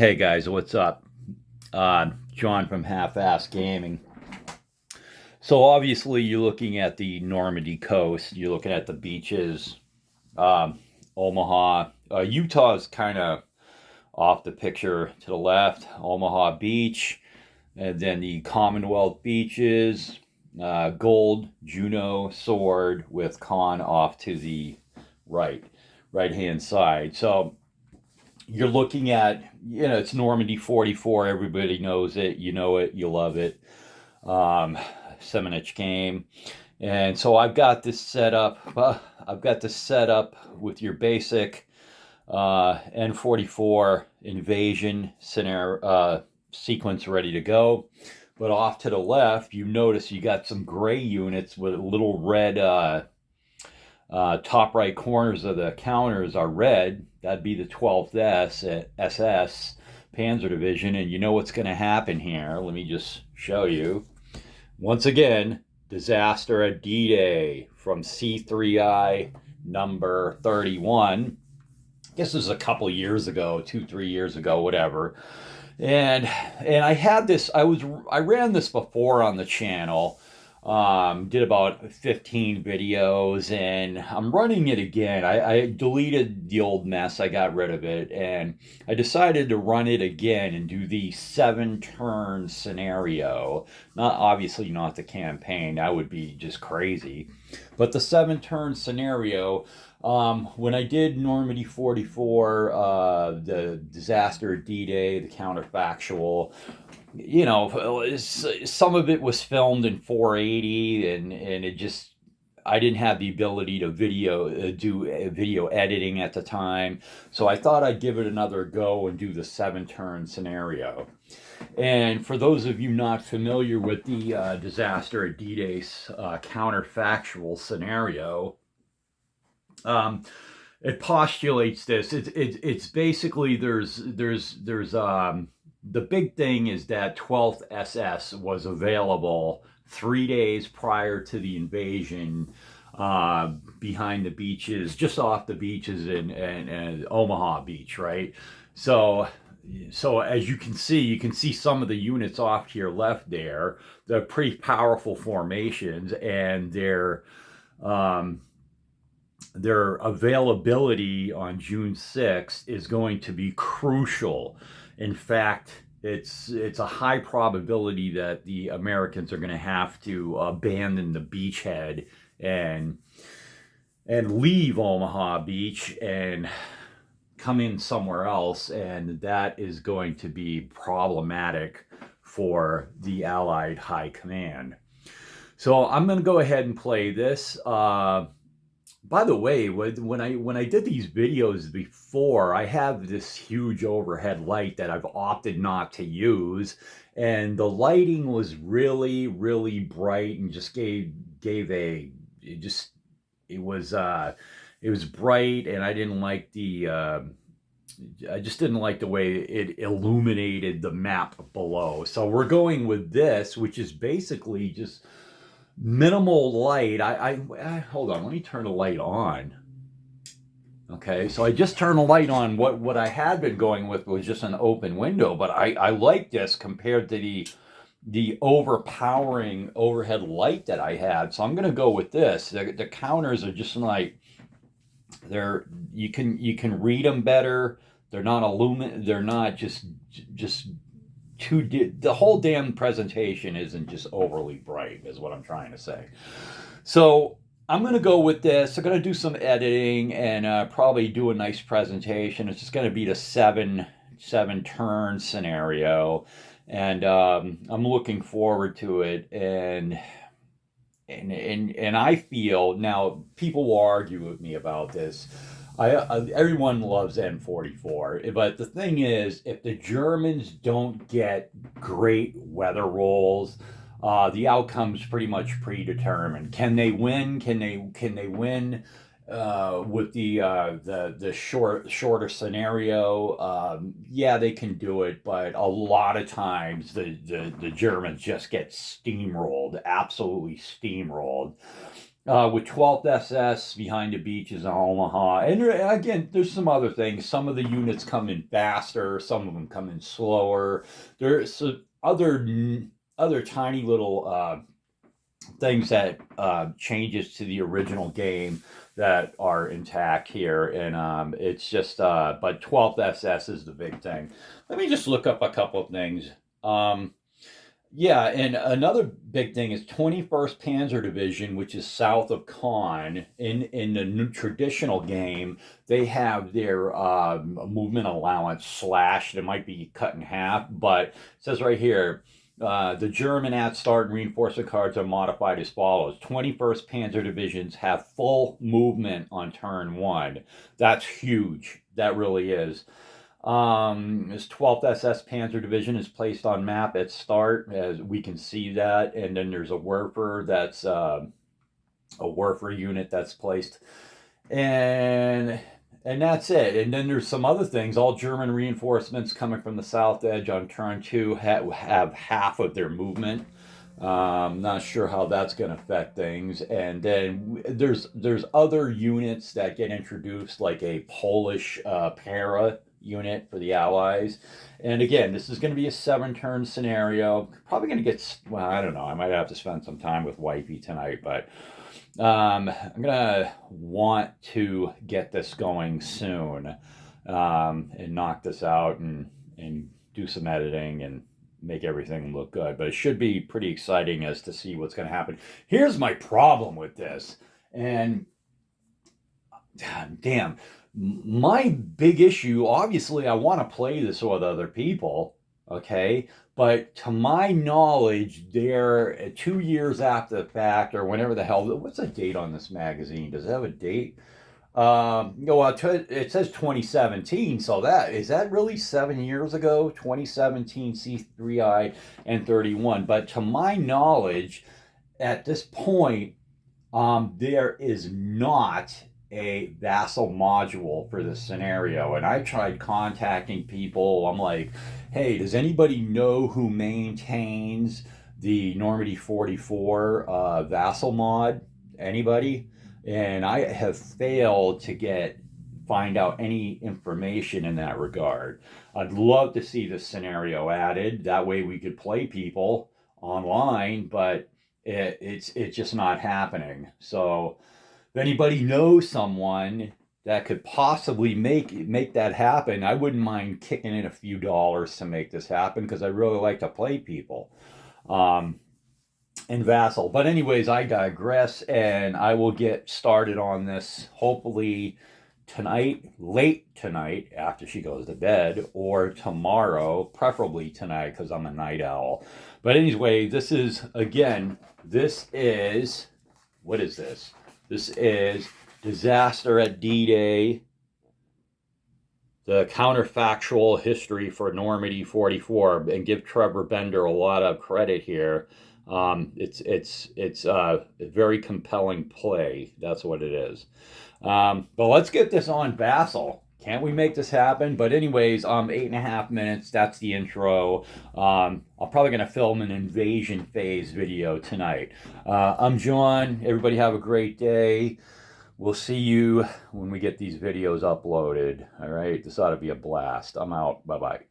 Hey guys, what's up? John from Half-Ass Gaming. So obviously you're looking at the Normandy coast. You're looking at the beaches. Um, Omaha, Utah's kind of off the picture to the left. Omaha Beach, and then the Commonwealth beaches. Gold, Juno, Sword, with Con off to the right, right hand side. So you're looking at, it's Normandy 44. Everybody knows it. You know it. You love it. Um, 7-inch game. And so I've got this set up. I've got this set up with your basic N44 invasion scenario sequence ready to go. But off to the left, you notice you got some gray units with little red top right corners of the counters are red. That'd be the 12th SS Panzer Division. And you know what's going to happen here. Let me just show you. Once again, disaster at D-Day from C3I number 31. I guess this was a couple years ago, 2-3 years ago, whatever. And I had this. I ran this before on the channel. Did about 15 videos, and I'm running it again. I deleted the old mess. I got rid of it, and I decided to run it again and do the 7-turn scenario. Obviously not the campaign. That would be just crazy. But the 7-turn scenario, when I did Normandy 44, the disaster D-Day, the counterfactual, some of it was filmed in 480, and it just, I didn't have the ability to do video editing at the time, so I thought I'd give it another go and do the 7-turn scenario. And for those of you not familiar with the disaster at D-Day's counterfactual scenario, it postulates this. It's basically there's the big thing is that 12th SS was available 3 days prior to the invasion, behind the beaches, just off the beaches in Omaha Beach, right? So as you can see some of the units off to your left there. They're pretty powerful formations, and their availability on June 6th is going to be crucial. In fact, it's a high probability that the Americans are going to have to abandon the beachhead and leave Omaha Beach and come in somewhere else, and that is going to be problematic for the Allied High Command. So I'm going to go ahead and play this. By the way, when I did these videos before, I have this huge overhead light that I've opted not to use, and the lighting was really, really bright and just it was bright, and I didn't like I just didn't like the way it illuminated the map below. So we're going with this, which is basically just minimal light. I hold on, let me turn the light on. Okay, so I just turned the light on. What I had been going with was just an open window, but I like this compared to the overpowering overhead light that I had. So I'm gonna go with this. The counters are just like, you can read them better. They're not just the whole damn presentation isn't just overly bright, is what I'm trying to say. So I'm going to go with this. I'm going to do some editing and probably do a nice presentation. It's just going to be the 7-turn scenario, and I'm looking forward to it. And I feel, now people will argue with me about this. Everyone loves N44, but the thing is, if the Germans don't get great weather rolls, the outcome's pretty much predetermined. Can they win? Can they win with the shorter scenario? Yeah, they can do it, but a lot of times the Germans just get steamrolled, absolutely steamrolled. with 12th SS behind the beaches in Omaha. And again, there's some other things. Some of the units come in faster, some of them come in slower. There's other tiny little things that changes to the original game that are intact here, and it's just but 12th SS is the big thing. Let me just look up a couple of things. Yeah, and another big thing is 21st Panzer Division, which is south of Caen. In the traditional game, they have their movement allowance slashed. It might be cut in half, but it says right here, the German at start and reinforcement cards are modified as follows. 21st Panzer Divisions have full movement on turn one. That's huge. That really is. This 12th SS Panzer Division is placed on map at start, as we can see that, and then there's a Werfer that's a Werfer unit that's placed, and that's it. And then there's some other things. All German reinforcements coming from the south edge on turn two have half of their movement. Not sure how that's going to affect things. And then there's other units that get introduced, like a Polish para unit for the Allies. And again, this is going to be a 7-turn scenario. Probably going to get, well, I don't know. I might have to spend some time with wifey tonight, but I'm going to want to get this going soon, and knock this out and do some editing and make everything look good. But it should be pretty exciting as to see what's going to happen. Here's my problem with this. And damn, my big issue, obviously, I want to play this with other people, okay? But to my knowledge, they're 2 years after the fact, or whenever the hell, what's the date on this magazine? Does it have a date? No, it says 2017, so is that really 7 years ago? 2017 C3I and 31. But to my knowledge, at this point, there is not a vassal module for this scenario. And I tried contacting people. I'm like, hey, does anybody know who maintains the Normandy 44 vassal mod? Anybody? And I have failed to find out any information in that regard. I'd love to see this scenario added. That way we could play people online, but it's just not happening. So if anybody knows someone that could possibly make that happen, I wouldn't mind kicking in a few dollars to make this happen, because I really like to play people. And Vassal. But anyways, I digress, and I will get started on this hopefully tonight, late tonight after she goes to bed, or tomorrow, preferably tonight because I'm a night owl. But anyway, this is, what is this? This is Disaster at D-Day, the counterfactual history for Normandy 44, and give Trevor Bender a lot of credit here. It's a very compelling play. That's what it is. But let's get this on Vassal. Can't we make this happen? But anyways, 8.5 minutes. That's the intro. I'm probably going to film an invasion phase video tonight. I'm John. Everybody have a great day. We'll see you when we get these videos uploaded. All right. This ought to be a blast. I'm out. Bye-bye.